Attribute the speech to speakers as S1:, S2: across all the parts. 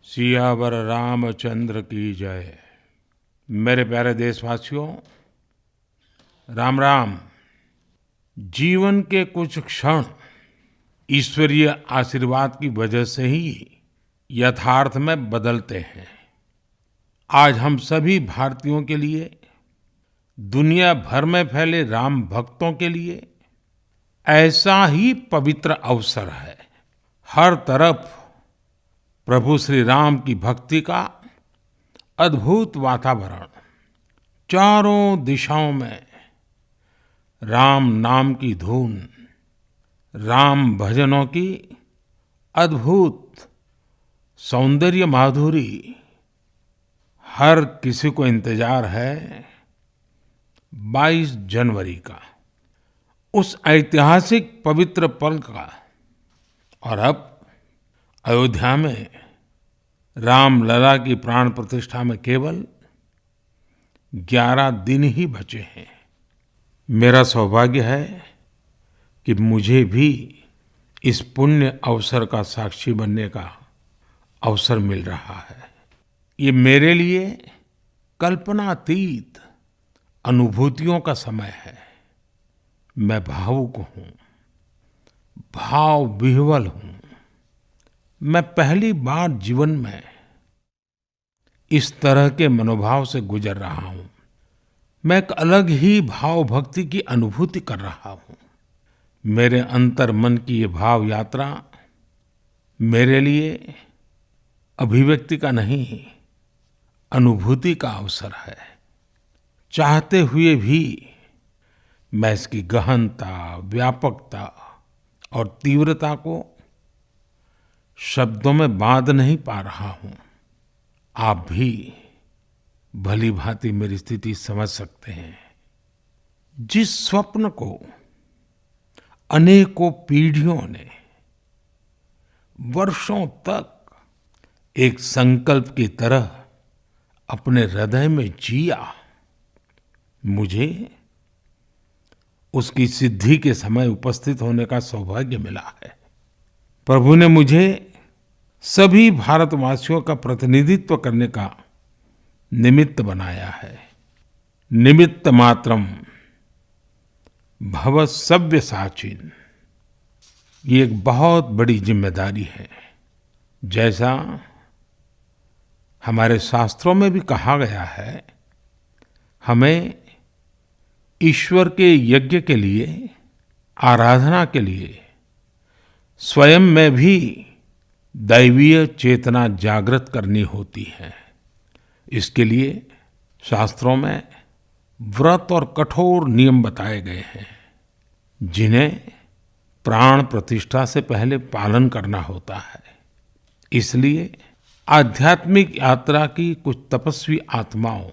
S1: सियावर रामचंद्र की जय। मेरे प्यारे देशवासियों, राम राम। जीवन के कुछ क्षण ईश्वरीय आशीर्वाद की वजह से ही यथार्थ में बदलते हैं। आज हम सभी भारतीयों के लिए, दुनिया भर में फैले राम भक्तों के लिए ऐसा ही पवित्र अवसर है। हर तरफ प्रभु श्री राम की भक्ति का अद्भुत वातावरण, चारों दिशाओं में राम नाम की धुन, राम भजनों की अद्भुत सौंदर्य माधुरी। हर किसी को इंतजार है 22 जनवरी का, उस ऐतिहासिक पवित्र पल का। और अब अयोध्या में रामलला की प्राण प्रतिष्ठा में केवल 11 दिन ही बचे हैं। मेरा सौभाग्य है कि मुझे भी इस पुण्य अवसर का साक्षी बनने का अवसर मिल रहा है। ये मेरे लिए कल्पनातीत अनुभूतियों का समय है। मैं भावुक हूँ, भाव विह्वल हूँ। मैं पहली बार जीवन में इस तरह के मनोभाव से गुजर रहा हूँ। मैं एक अलग ही भाव भक्ति की अनुभूति कर रहा हूँ। मेरे अंतर मन की ये भाव यात्रा मेरे लिए अभिव्यक्ति का नहीं, अनुभूति का अवसर है। चाहते हुए भी मैं इसकी गहनता, व्यापकता और तीव्रता को शब्दों में बांध नहीं पा रहा हूं। आप भी भली भांति मेरी स्थिति समझ सकते हैं। जिस स्वप्न को अनेकों पीढ़ियों ने वर्षों तक एक संकल्प की तरह अपने हृदय में जिया, मुझे उसकी सिद्धि के समय उपस्थित होने का सौभाग्य मिला है। प्रभु ने मुझे सभी भारतवासियों का प्रतिनिधित्व करने का निमित्त बनाया है। निमित्त मात्रम भव सव्यसाचिन। ये एक बहुत बड़ी जिम्मेदारी है। जैसा हमारे शास्त्रों में भी कहा गया है, हमें ईश्वर के यज्ञ के लिए, आराधना के लिए स्वयं में भी दैवीय चेतना जागृत करनी होती है। इसके लिए शास्त्रों में व्रत और कठोर नियम बताए गए हैं, जिन्हें प्राण प्रतिष्ठा से पहले पालन करना होता है। इसलिए आध्यात्मिक यात्रा की कुछ तपस्वी आत्माओं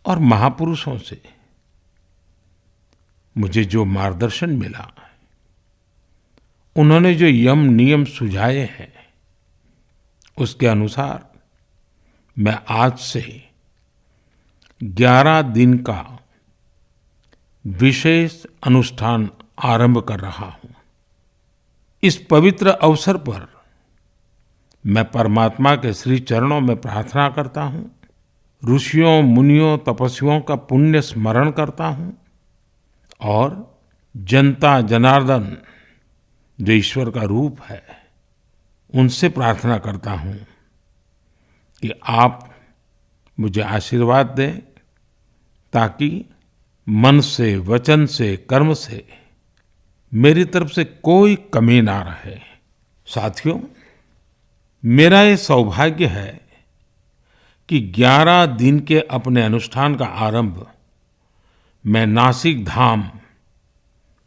S1: और महापुरुषों से मुझे जो मार्गदर्शन मिला, उन्होंने जो यम नियम सुझाए हैं, उसके अनुसार मैं आज से 11 दिन का विशेष अनुष्ठान आरंभ कर रहा हूं। इस पवित्र अवसर पर मैं परमात्मा के श्री चरणों में प्रार्थना करता हूं, ऋषियों, मुनियों, तपस्वियों का पुण्य स्मरण करता हूं और जनता जनार्दन जो ईश्वर का रूप है, उनसे प्रार्थना करता हूं कि आप मुझे आशीर्वाद दें, ताकि मन से, वचन से, कर्म से मेरी तरफ से कोई कमी ना रहे। साथियों, मेरा ये सौभाग्य है कि 11 दिन के अपने अनुष्ठान का आरंभ मैं नासिक धाम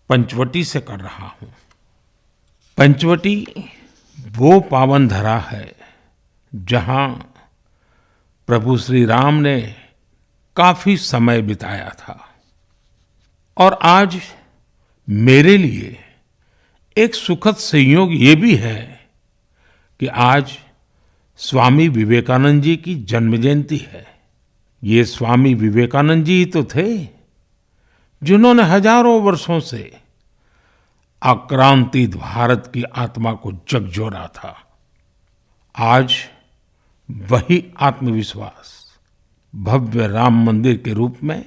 S1: पंचवटी से कर रहा हूं। पंचवटी वो पावन धरा है जहां प्रभु श्री राम ने काफी समय बिताया था। और आज मेरे लिए एक सुखद संयोग ये भी है कि आज स्वामी विवेकानंद जी की जन्म जयंती है। ये स्वामी विवेकानंद जी ही तो थे जिन्होंने हजारों वर्षों से आक्रांतित भारत की आत्मा को झकझोरा था। आज वही आत्मविश्वास भव्य राम मंदिर के रूप में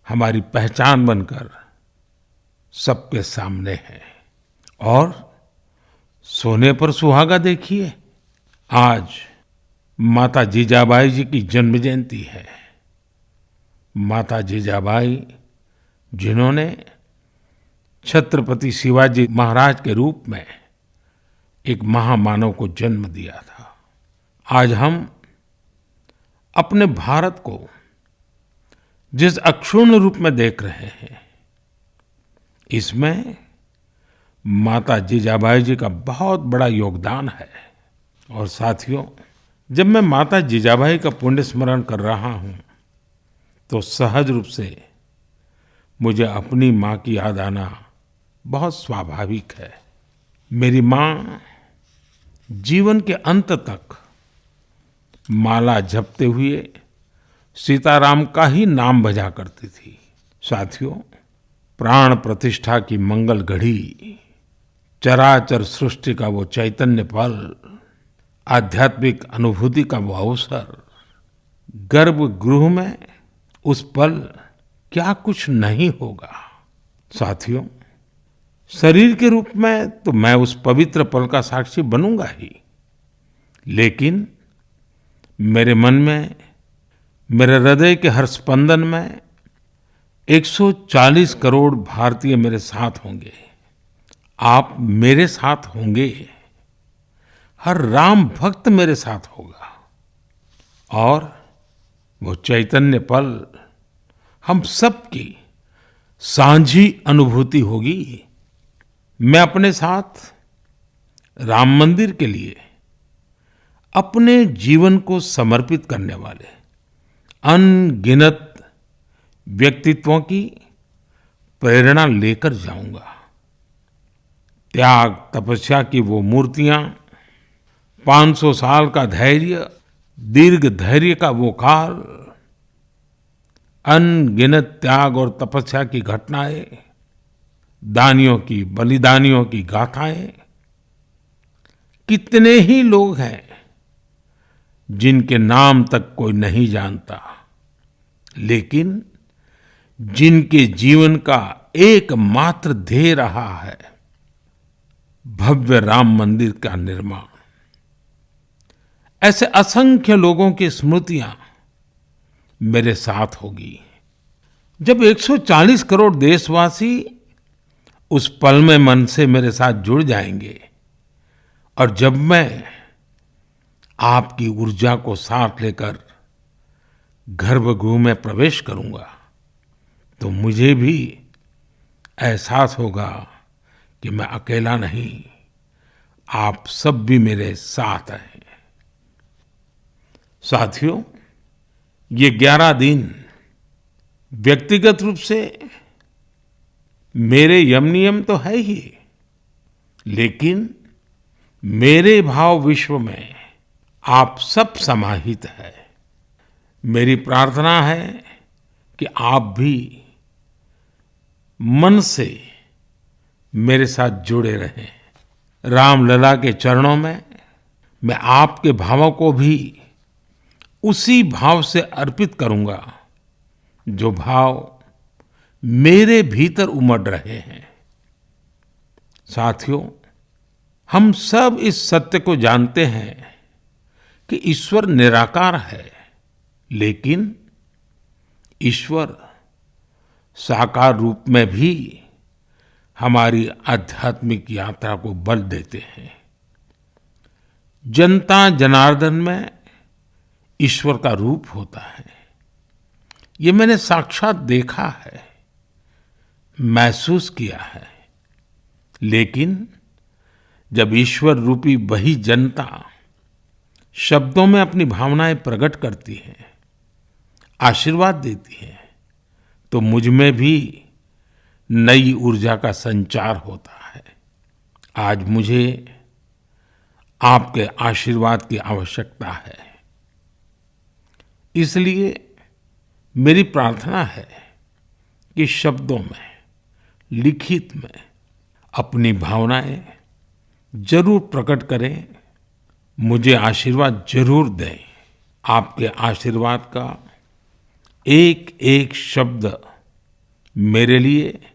S1: हमारी पहचान बनकर सबके सामने है। और सोने पर सुहागा देखिए, आज माता जीजाबाई जी की जन्म जयंती है। माता जीजाबाई जिन्होंने छत्रपति शिवाजी महाराज के रूप में एक महामानव को जन्म दिया था। आज हम अपने भारत को जिस अक्षुण्ण रूप में देख रहे हैं, इसमें माता जीजाबाई जी का बहुत बड़ा योगदान है। और साथियों, जब मैं माता जीजाबाई का पुण्य स्मरण कर रहा हूँ तो सहज रूप से मुझे अपनी माँ की याद आना बहुत स्वाभाविक है। मेरी माँ जीवन के अंत तक माला जपते हुए सीताराम का ही नाम भजा करती थी। साथियों, प्राण प्रतिष्ठा की मंगल घड़ी, चराचर सृष्टि का वो चैतन्य पल, आध्यात्मिक अनुभूति का वो अवसर, गर्भगृह में उस पल क्या कुछ नहीं होगा। साथियों, शरीर के रूप में तो मैं उस पवित्र पल का साक्षी बनूंगा ही, लेकिन मेरे मन में, मेरे हृदय के हर स्पंदन में 140 करोड़ भारतीय मेरे साथ होंगे। आप मेरे साथ होंगे, हर राम भक्त मेरे साथ होगा और वो चैतन्य पल हम सबकी साझी अनुभूति होगी। मैं अपने साथ राम मंदिर के लिए अपने जीवन को समर्पित करने वाले अनगिनत व्यक्तित्वों की प्रेरणा लेकर जाऊंगा। त्याग तपस्या की वो मूर्तियां, 500 साल का धैर्य, दीर्घ धैर्य का वो काल, अनगिनत त्याग और तपस्या की घटनाएं, दानियों की, बलिदानियों की गाथाएं, कितने ही लोग हैं जिनके नाम तक कोई नहीं जानता, लेकिन जिनके जीवन का एकमात्र ध्येय रहा है भव्य राम मंदिर का निर्माण। ऐसे असंख्य लोगों की स्मृतियां मेरे साथ होगी। जब 140 करोड़ देशवासी उस पल में मन से मेरे साथ जुड़ जाएंगे और जब मैं आपकी ऊर्जा को साथ लेकर गर्भगृह में प्रवेश करूंगा तो मुझे भी एहसास होगा कि मैं अकेला नहीं, आप सब भी मेरे साथ हैं। साथियों, ये 11 दिन व्यक्तिगत रूप से मेरे यम नियम तो है ही, लेकिन मेरे भाव विश्व में आप सब समाहित है। मेरी प्रार्थना है कि आप भी मन से मेरे साथ जुड़े रहें। रामलला के चरणों में मैं आपके भावों को भी उसी भाव से अर्पित करूंगा जो भाव मेरे भीतर उमड़ रहे हैं। साथियों, हम सब इस सत्य को जानते हैं कि ईश्वर निराकार है, लेकिन ईश्वर साकार रूप में भी हमारी आध्यात्मिक यात्रा को बल देते हैं। जनता जनार्दन में ईश्वर का रूप होता है, ये मैंने साक्षात देखा है, महसूस किया है। लेकिन जब ईश्वर रूपी वही जनता शब्दों में अपनी भावनाएं प्रकट करती है, आशीर्वाद देती है, तो मुझ में भी नई ऊर्जा का संचार होता है। आज मुझे आपके आशीर्वाद की आवश्यकता है, इसलिए मेरी प्रार्थना है कि शब्दों में, लिखित में अपनी भावनाएं जरूर प्रकट करें मुझे आशीर्वाद जरूर दें। आपके आशीर्वाद का एक एक शब्द मेरे लिए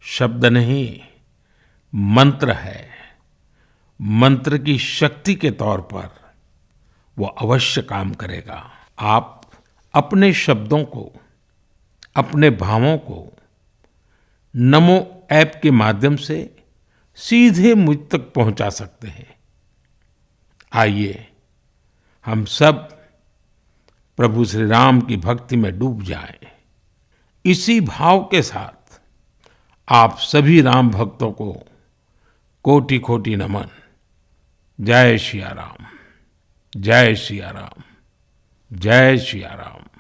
S1: शब्द नहीं, मंत्र है। मंत्र की शक्ति के तौर पर वो अवश्य काम करेगा। आप अपने शब्दों को, अपने भावों को नमो ऐप के माध्यम से सीधे मुझ तक पहुंचा सकते हैं। आइए हम सब प्रभु श्री राम की भक्ति में डूब जाएं। इसी भाव के साथ आप सभी राम भक्तों को कोटि कोटि नमन। जय सिया राम, जय सिया राम, जय सिया राम।